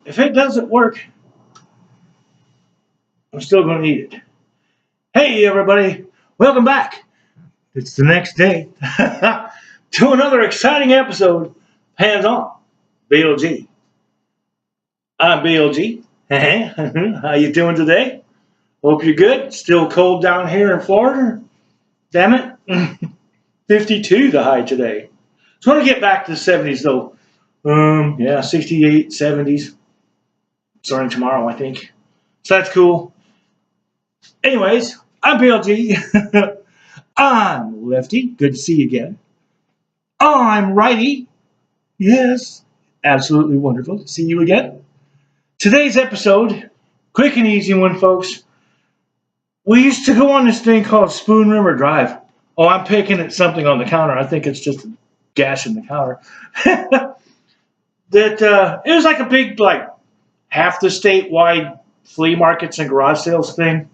If it doesn't work, I'm still going to eat it. Hey, everybody. Welcome back. It's the next day to another exciting episode. Hands on, BLG. I'm BLG. How you doing today? Hope you're good. Still cold down here in Florida. Damn it. 52 the high today. So I want to get back to the 70s though. Yeah, 68, 70s. Starting tomorrow, I think. So that's cool. Anyways, I'm BLG. I'm Lefty. Good to see you again. I'm Righty. Yes, absolutely wonderful to see you again. Today's episode, quick and easy one, folks. We used to go on this thing called Spoon River Drive. Oh, I'm picking at something on the counter. I think it's just a gash in the counter. It was like a big, like, half the statewide flea markets and garage sales thing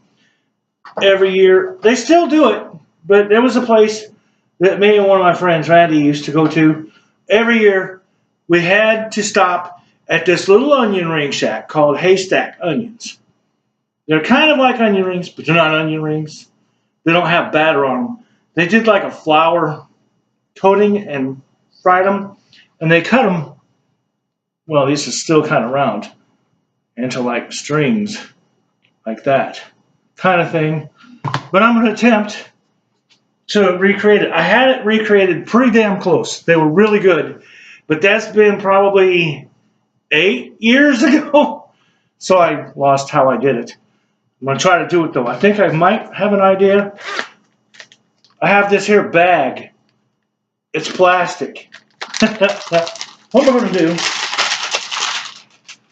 every year. They still do it, but there was a place that me and one of my friends, Randy, used to go to every year. We had to stop at this little onion ring shack called Haystack Onions. They're kind of like onion rings, but they're not onion rings. They don't have batter on them. They did like a flour coating and fried them, and they cut them. Well, this is still kind of round into like strings, like that kind of thing. But I'm going to attempt to recreate it. I had it recreated pretty damn close. They were really good, but that's been probably 8 years ago. So I lost how I did it. I'm going to try to do it though. I think I might have an idea. I have this here bag. It's plastic. What am I going to do?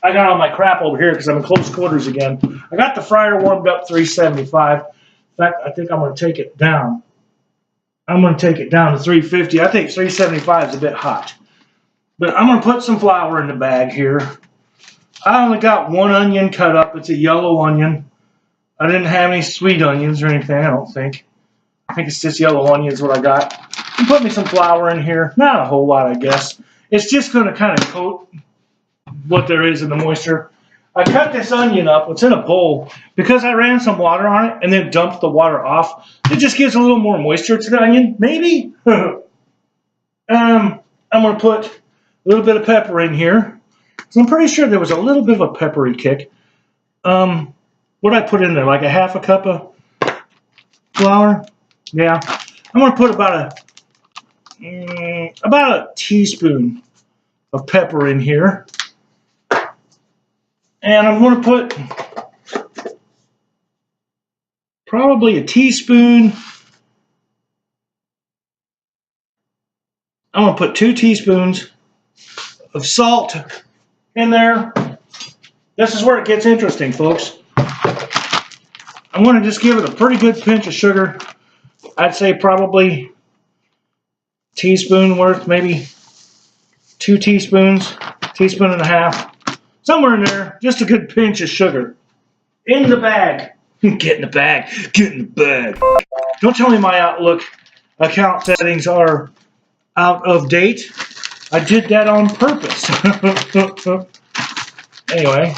I got all my crap over here because I'm in close quarters again. I got the fryer warmed up 375. In fact, I think I'm going to take it down. I'm going to take it down to 350. I think 375 is a bit hot. But I'm going to put some flour in the bag here. I only got one onion cut up. It's a yellow onion. I didn't have any sweet onions or anything, I don't think. I think it's just yellow onions what I got. And put me some flour in here. Not a whole lot, I guess. It's just going to kind of coat what there is in the moisture. I cut this onion up. It's in a bowl because I ran some water on it and then dumped the water off. It just gives a little more moisture to the onion, maybe. I'm going to put a little bit of pepper in here. So I'm pretty sure there was a little bit of a peppery kick. What did I put in there? Like a half a cup of flour? Yeah. I'm going to put about a teaspoon of pepper in here. And I'm going to put probably a teaspoon. I'm going to put 2 teaspoons of salt in there. This is where it gets interesting, folks. I'm going to just give it a pretty good pinch of sugar. I'd say probably a teaspoon worth, maybe 2 teaspoons, teaspoon and a half. Somewhere in there, just a good pinch of sugar. In the bag. Get in the bag. Get in the bag. Don't tell me my Outlook account settings are out of date. I did that on purpose. Anyway,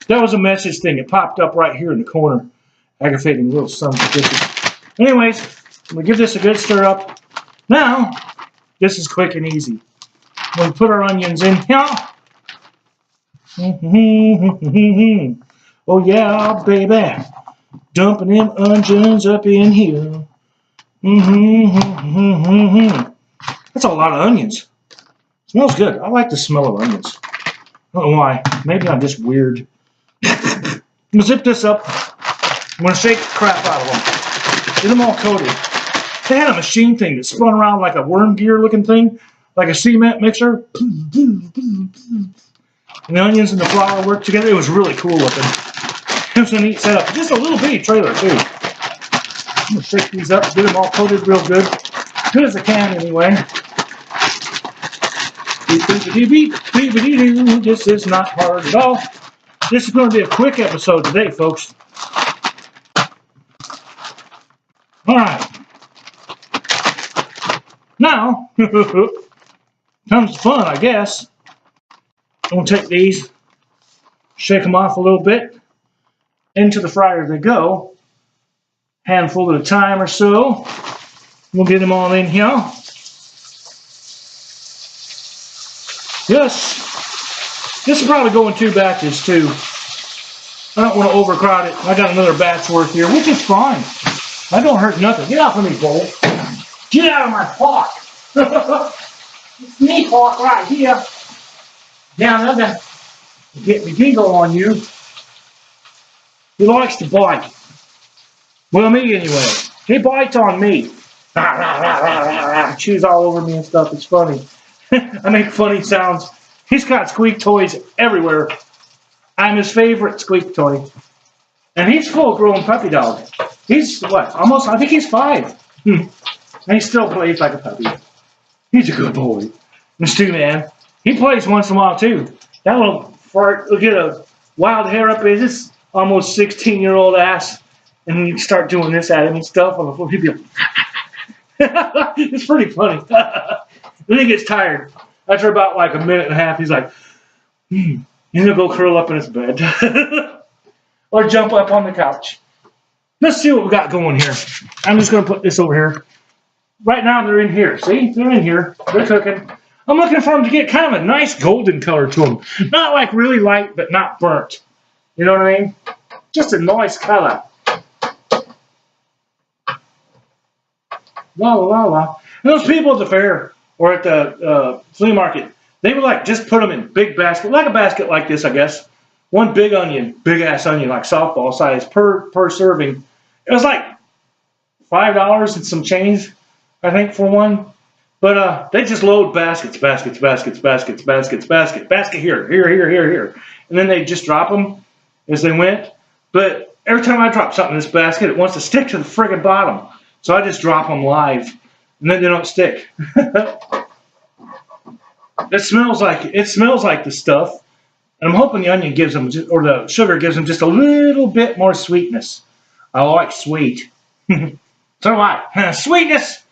that was a message thing. It popped up right here in the corner. Aggravating little son of a bitch. Anyways, I'm going to give this a good stir up. Now, this is quick and easy. When we put our onions in here. Oh yeah, baby, dumping them onions up in here. That's a lot of onions. Smells good. I like the smell of onions. I don't know why. Maybe I'm just weird. I'm gonna zip this up. I'm gonna shake the crap out of them. Get them all coated. They had a machine thing that spun around like a worm gear looking thing, like a cement mixer. And the onions and the flour worked together. It was really cool looking. It was a neat setup. Just a little bitty trailer too. I'm going to shake these up, get them all coated real good. Good as I can anyway. This is not hard at all. This is going to be a quick episode today, folks. Alright. Now, comes the fun, I guess. I'm going to take these, shake them off a little bit. Into the fryer they go. Handful at a time or so. We'll get them all in here. Yes. This will probably go in 2 batches too. I don't want to overcrowd it. I got another batch worth here, which is fine. I don't hurt nothing. Get off of me, bowl. Get out of my pot. It's me pot right here. Down there. Get me giggle on you. He likes to bite. Well, me anyway. He bites on me. Chews all over me and stuff. It's funny. I make funny sounds. He's got squeak toys everywhere. I'm his favorite squeak toy. And he's full-grown puppy dog. He's, what, almost, I think he's 5. And he still plays like a puppy. He's a good boy. And Stu, man, he plays once in a while, too. That little fart will get a wild hair up his almost 16-year-old ass. And you start doing this at him and stuff on the floor. He'd be like, it's pretty funny. Then he gets tired. After about like a minute and a half, he's like, He's going to go curl up in his bed. Or jump up on the couch. Let's see what we got going here. I'm just going to put this over here. Right now, they're in here. See? They're in here. They're cooking. I'm looking for them to get kind of a nice golden color to them. Not like really light, but not burnt. You know what I mean? Just a nice color. La, la, la, la. And those people at the fair or at the flea market, they would like just put them in big basket, like a basket like this, I guess. One big onion, big ass onion, like softball size per serving. It was like $5 and some change, I think, for one. But they just load baskets here. And then they just drop them as they went. But every time I drop something in this basket, it wants to stick to the friggin' bottom. So I just drop them live, and then they don't stick. It smells like the stuff. And I'm hoping the onion gives them, or the sugar gives them just a little bit more sweetness. I like sweet. So do I. Sweetness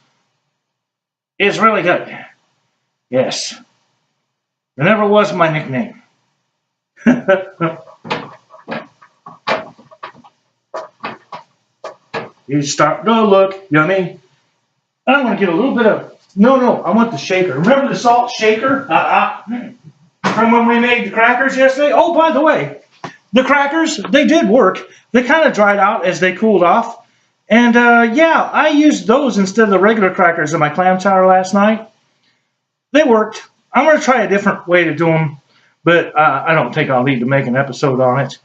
is really good. Yes. It never was my nickname. You start to look yummy. I want to get a little bit of, no, I want the shaker. Remember the salt shaker? From when we made the crackers yesterday? Oh, by the way, the crackers, they did work. They kind of dried out as they cooled off. And yeah, I used those instead of the regular crackers in my clam chowder last night. They worked. I'm going to try a different way to do them, but I don't think I'll need to make an episode on it.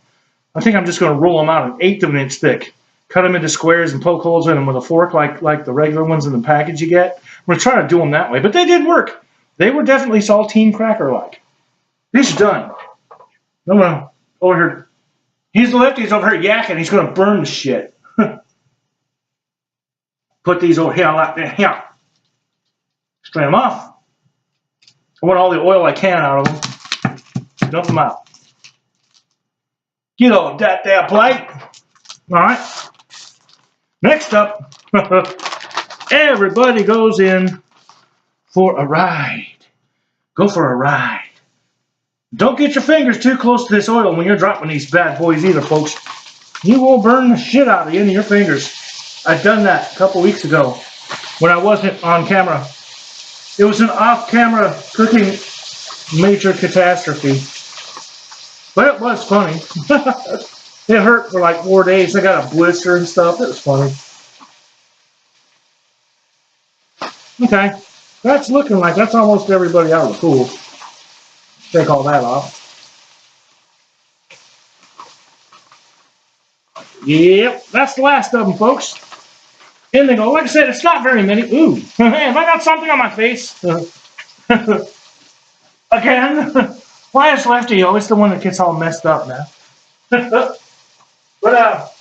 I think I'm just going to roll them out an 1/8 of an inch thick. Cut them into squares and poke holes in them with a fork like the regular ones in the package you get. We're trying to do them that way, but they did work. They were definitely saltine cracker-like. These are done. No, over here. He's the lefty. He's over here yakking. He's going to burn the shit. Put these over here like that. Here. Strain them off. I want all the oil I can out of them. Dump them out. Get on that there plate. All right. Next up, everybody goes in for a ride. Go for a ride. Don't get your fingers too close to this oil when you're dropping these bad boys either, folks. You will burn the shit out of you in your fingers. I've done that a couple weeks ago when I wasn't on camera. It was an off-camera cooking major catastrophe. But it was funny. It hurt for like 4 days. I got a blister and stuff. It was funny. Okay. That's looking like that's almost everybody out of the pool. Take all that off. Yep, that's the last of them, folks. In they go. Like I said, it's not very many. Ooh, have I got something on my face? Again? Why is Lefty always the one that gets all messed up now? But,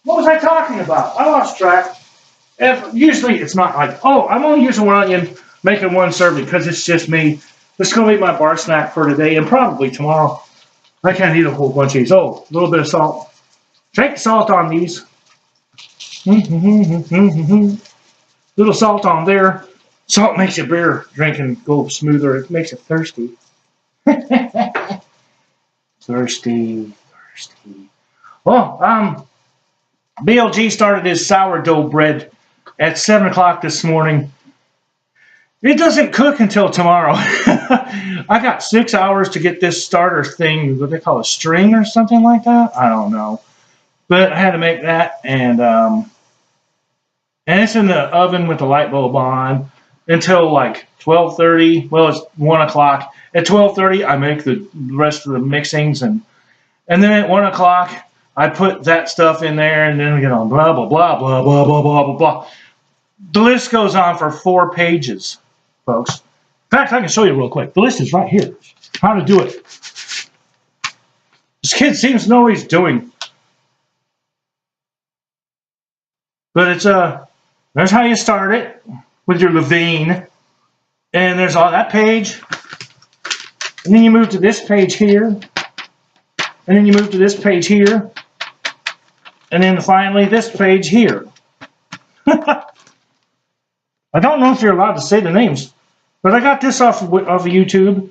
what was I talking about? I lost track. Usually it's not like, oh, I'm only using 1 onion, making 1 serving because it's just me. This is going to be my bar snack for today and probably tomorrow. I can't eat a whole bunch of these. Oh, a little bit of salt. Take salt on these. Little salt on there. Salt makes your beer drinking go smoother. It makes it thirsty. Thirsty. Well, BLG started his sourdough bread at 7 o'clock this morning. It doesn't cook until tomorrow. I got 6 hours to get this starter thing, what they call a string or something like that. I don't know. But I had to make that, and it's in the oven with the light bulb on until like 12:30. Well, it's 1 o'clock. At 12:30, I make the rest of the mixings, and then at 1 o'clock, I put that stuff in there, and then we get on blah, blah, blah, blah, blah, blah, blah, blah, blah. The list goes on for 4 pages, folks. In fact, I can show you real quick. The list is right here. How to do it. This kid seems to know what he's doing. But it's there's how you start it with your levain. And there's all that page. And then you move to this page here. And then you move to this page here. And then finally this page here. I don't know if you're allowed to say the names, but I got this off of YouTube.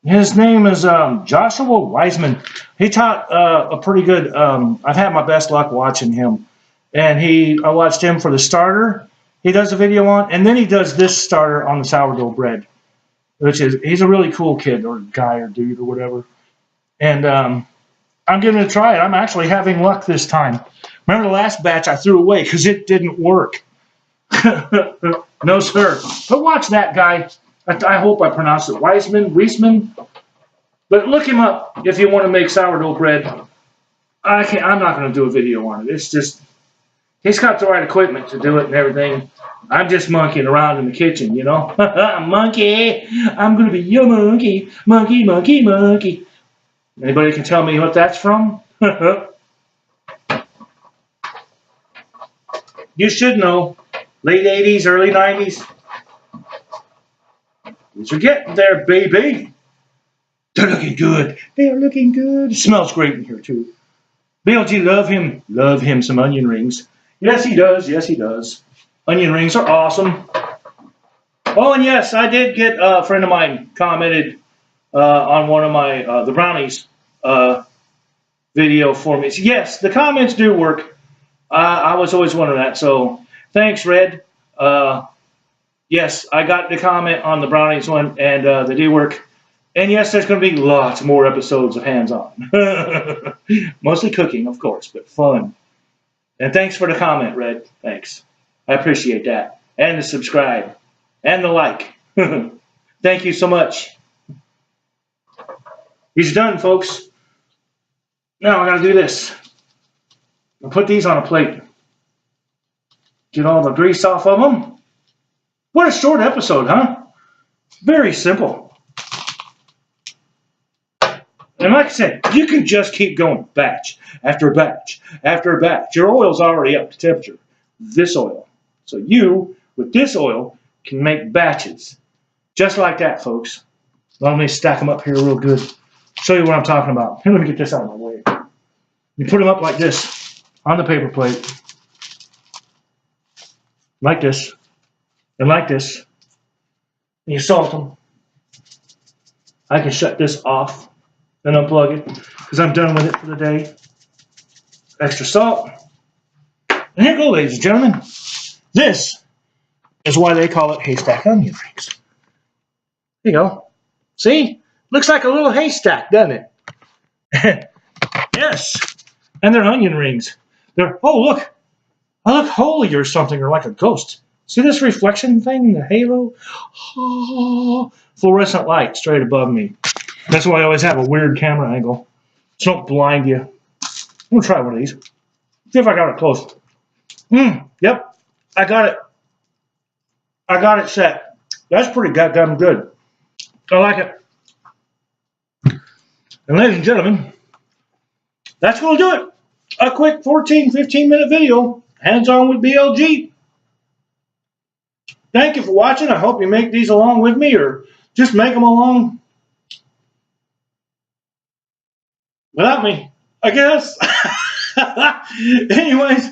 His name is Joshua Wiseman. He taught a pretty good, I've had my best luck watching him. And I watched him for the starter he does a video on, and then he does this starter on the sourdough bread, he's a really cool kid or guy or dude or whatever. And I'm going to try it. I'm actually having luck this time. Remember the last batch I threw away because it didn't work. No, sir. But watch that guy. I hope I pronounced it Reisman. But look him up if you want to make sourdough bread. I'm not going to do a video on it. It's just, he's got the right equipment to do it and everything. I'm just monkeying around in the kitchen, you know. Monkey. I'm going to be your monkey. Monkey, monkey, monkey. Anybody can tell me what that's from? You should know. Late 80s, early 90s. These are getting there, baby. They're looking good. They're looking good. It smells great in here, too. BLG, love him. Love him some onion rings. Yes, he does. Yes, he does. Onion rings are awesome. Oh, and yes, I did get a friend of mine commented on one of my, the brownies video for me. So yes, the comments do work. I was always wondering that. So thanks, Red. Yes, I got the comment on the brownies one, and they do work. And yes, there's going to be lots more episodes of hands-on. Mostly cooking, of course, but fun. And thanks for the comment, Red. Thanks. I appreciate that. And the subscribe. And the like. Thank you so much. He's done, folks. Now I got to do this. I'll put these on a plate. Get all the grease off of them. What a short episode, huh? Very simple. And like I said, you can just keep going batch after batch after batch. Your oil's already up to temperature. This oil. So you, with this oil, can make batches. Just like that, folks. Let me stack them up here real good. Show you what I'm talking about. Here, let me get this out of my way. You put them up like this on the paper plate. Like this. And like this. And you salt them. I can shut this off and unplug it because I'm done with it for the day. Extra salt. And here you go, ladies and gentlemen. This is why they call it haystack onion rings. There you go. See? Looks like a little haystack, doesn't it? Yes. And they're onion rings. They're, oh, look. I look holy or something, or like a ghost. See this reflection thing, the halo? Oh, fluorescent light straight above me. That's why I always have a weird camera angle. So don't blind you. I'm going to try one of these. See if I got it close. Yep. I got it. I got it set. That's pretty goddamn good. I like it. And ladies and gentlemen, that's going to do it. A quick 14, 15-minute video. Hands-on with BLG. Thank you for watching. I hope you make these along with me or just make them along without me, I guess. Anyways,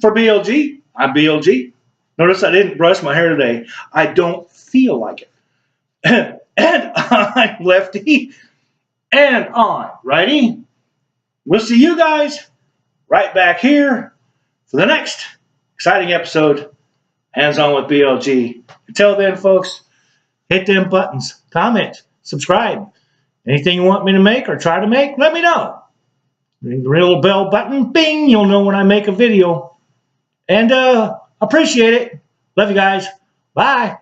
for BLG, I'm BLG. Notice I didn't brush my hair today. I don't feel like it. And I'm Lefty. And on righty. We'll see you guys right back here for the next exciting episode, Hands On with BLG. Until then, folks, hit them buttons, comment, subscribe. Anything you want me to make or try to make, let me know. Ring the little bell button, bing, you'll know when I make a video. And appreciate it. Love you guys. Bye.